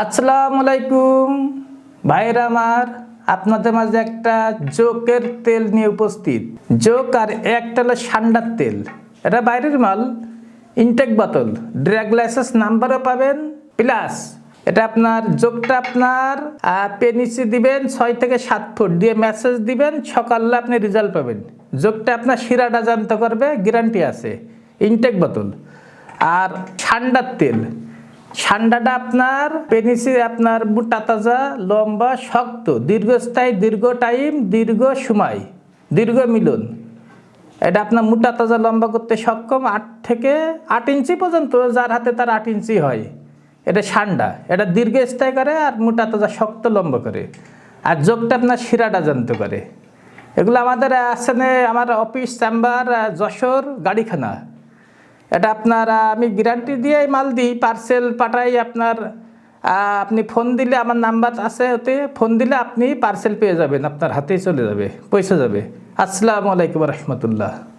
আসসালামু আলাইকুম ভাইরা আমার, আপনাদের মাঝে একটা জোকের তেল নিয়ে উপস্থিত। জোক আর একটা হলো সান্ডার তেল। এটা বাইরের মাল, ইনটেক বোতল, ড্রাগ লাইসেন্স নাম্বারও পাবেন। প্লাস এটা আপনার জোকটা আপনার পেনিসি দিবেন 6 থেকে 7 ফুট দিয়ে মেসেজ দিবেন, সকালে আপনি রেজাল্ট পাবেন। জোকটা আপনার শিরাটা জানতে করবে, গ্যারান্টি আছে। ইনটেক বোতল আর সান্ডার তেল। ঠান্ডাটা আপনার পেনিসি আপনার মোটা তাজা লম্বা শক্ত দীর্ঘস্থায়ী দীর্ঘ টাইম দীর্ঘ সময় দীর্ঘ মিলন। এটা আপনার মোটা তাজা লম্বা করতে সক্ষম 8 থেকে 8 ইঞ্চি পর্যন্ত, যার হাতে তার 8 ইঞ্চি হয়। এটা ঠান্ডা, এটা দীর্ঘস্থায়ী করে আর মোটা তাজা শক্ত লম্বা করে। আর যোগটা আপনার শিরাটা জানতে করে। এগুলো আমাদের আসলে আমার অফিস চেম্বার যশোর গাড়িখানা। এটা আপনার আমি গ্যারান্টি দিয়ে মাল দিই, পার্সেল পাঠাই। আপনার আপনি ফোন দিলে, আমার নাম্বার আছে ওতে, ফোন দিলে আপনি পার্সেল পেয়ে যাবেন, আপনার হাতেই চলে যাবে, পৌঁছে যাবে। আসসালামু আলাইকুম রহমতুল্লাহ।